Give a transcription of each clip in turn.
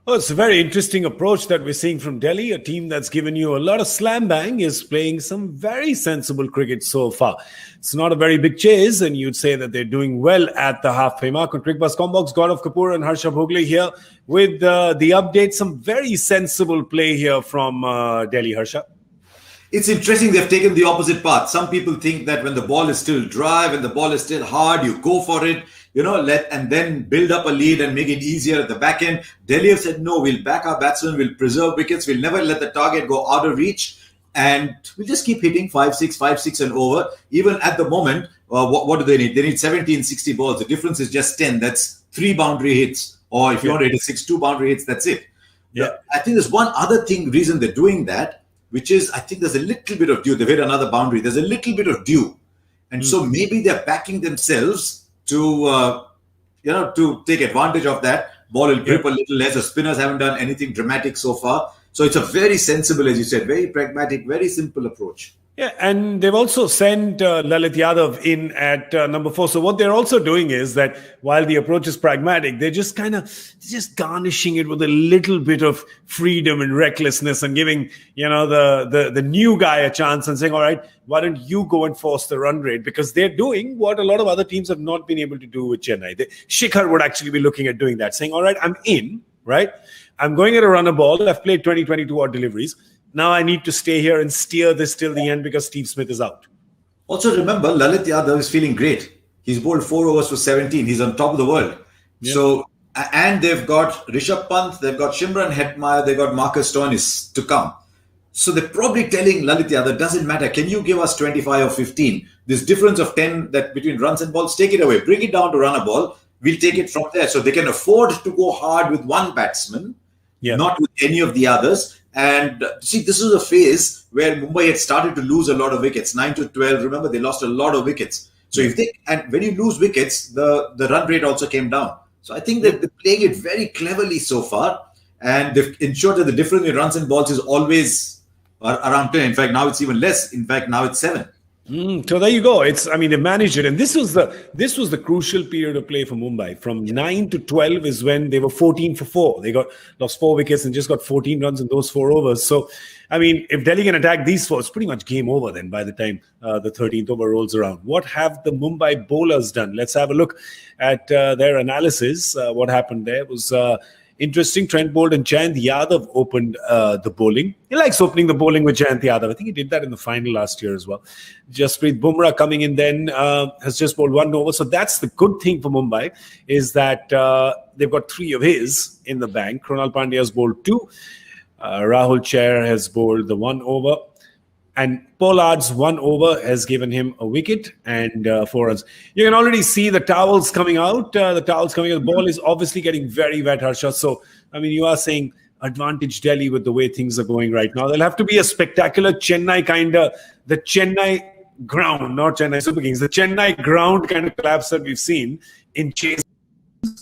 Oh, it's a very interesting approach that we're seeing from Delhi. A team that's given you a lot of slam bang is playing some very sensible cricket so far. It's not a very big chase, and you'd say that they're doing well at the halfway mark. On Cricbuzz Comm Box, Gaurav Kapur and Harsha Bhogle here with the update. Some very sensible play here from Delhi, Harsha. It's interesting they've taken the opposite path. Some people think that when the ball is still dry, when the ball is still hard, you go for it, and then build up a lead and make it easier at the back end. Delhi have said, no, we'll back our batsmen, we'll preserve wickets, we'll never let the target go out of reach, and we'll just keep hitting 5-6 and over. Even at the moment, what do they need? They need 17, 60 balls. The difference is just 10. That's 3 boundary hits. Or if you want to hit a 6-2 boundary hits, that's it. Yeah. I think there's one other reason they're doing that, which is I think there's a little bit of dew. They've hit another boundary. There's a little bit of dew. And so maybe they're backing themselves to take advantage of that. Ball will grip a little less. The spinners haven't done anything dramatic so far. So it's a very sensible, as you said, very pragmatic, very simple approach. Yeah, and they've also sent Lalit Yadav in at number 4. So what they're also doing is that while the approach is pragmatic, they're just garnishing it with a little bit of freedom and recklessness and giving, the new guy a chance and saying, all right, why don't you go and force the run rate? Because they're doing what a lot of other teams have not been able to do with Chennai. Shikhar would actually be looking at doing that, saying, all right, I'm in, right? I'm going at a runner ball. I've played 22 odd deliveries. Now I need to stay here and steer this till the end because Steve Smith is out. Also remember, Lalit Yadav is feeling great. He's bowled 4 overs for 17. He's on top of the world. Yeah. So, and they've got Rishabh Pant, they've got Shimran Hetmeyer, they've got Marcus Stoinis to come. So they're probably telling Lalit Yadav, doesn't matter. Can you give us 25 or 15? This difference of 10 that between runs and balls, take it away. Bring it down to run a ball. We'll take it from there. So they can afford to go hard with one batsman, not with any of the others. And see, this is a phase where Mumbai had started to lose a lot of wickets, 9-12. Remember, they lost a lot of wickets. So when you lose wickets, the run rate also came down. So I think that they're playing it very cleverly so far. And they've ensured that the difference in runs and balls is always around 10. In fact, now it's even less. In fact, now it's 7. So there you go. They managed it, and this was the crucial period of play for Mumbai. From 9 to 12 is when they were 14 for 4. They lost 4 wickets and just got 14 runs in those 4 overs. So, if Delhi can attack these 4, it's pretty much game over then by the time the 13th over rolls around. What have the Mumbai bowlers done? Let's have a look at their analysis. What happened there was interesting. Trent Bolt and Jayant Yadav opened the bowling. He likes opening the bowling with Jayant Yadav. I think he did that in the final last year as well. Jasprit Bumrah coming in then has just bowled 1 over. So that's the good thing for Mumbai, is that they've got 3 of his in the bank. Krunal Pandya has bowled 2. Rahul Chair has bowled the 1 over. And Pollard's 1 over has given him a wicket and 4 runs. You can already see the towels coming out. The ball is obviously getting very wet, Harsha. So, you are saying advantage Delhi with the way things are going right now. There'll have to be a spectacular Chennai the Chennai ground, not Chennai Super Kings, the Chennai ground kind of collapse that we've seen in chase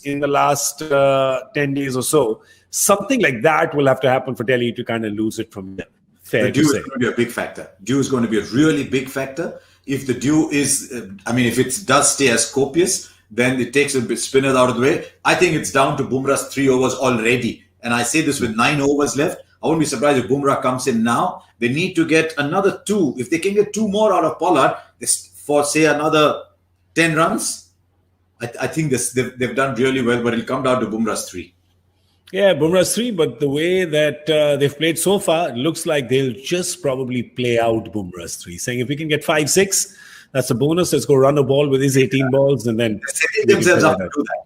in the last 10 days or so. Something like that will have to happen for Delhi to kind of lose it from there. The dew is going to be a big factor. Dew is going to be a really big factor. If the dew is, if it does stay as copious, then it takes a bit spinners out of the way. I think it's down to Bumrah's 3 overs already. And I say this with 9 overs left. I won't be surprised if Bumrah comes in now. They need to get another 2. If they can get 2 more out of Pollard for, say, another 10 runs, I think they've done really well. But it'll come down to Bumrah's 3. Yeah, Bumrah's 3, but the way that they've played so far, it looks like they'll just probably play out Bumrah's 3, saying if we can get 5-6, that's a bonus. Let's go run a ball with his 18 balls and then... They're setting themselves up to do that.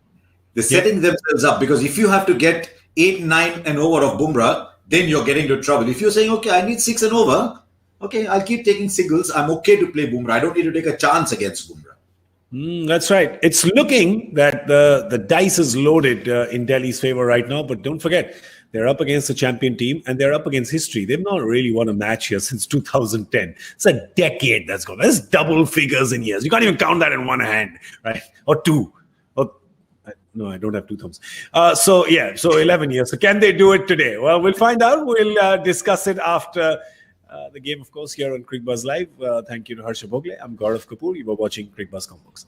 They're setting themselves up because if you have to get 8, 9 and over of Bumrah, then you're getting into trouble. If you're saying, okay, I need 6 and over, okay, I'll keep taking singles. I'm okay to play Bumrah. I don't need to take a chance against Bumrah. That's right. It's looking that the dice is loaded in Delhi's favor right now. But don't forget, they're up against a champion team and they're up against history. They've not really won a match here since 2010. It's a decade that's gone. That's double figures in years. You can't even count that in one hand, right? Or 2. No, I don't have 2 thumbs. So 11 years. So can they do it today? Well, we'll find out. We'll discuss it after the game, of course, here on Cricbuzz Live. Thank you to Harsha Bhogle. I'm Gaurav Kapur. You were watching Cricbuzz Comm Box.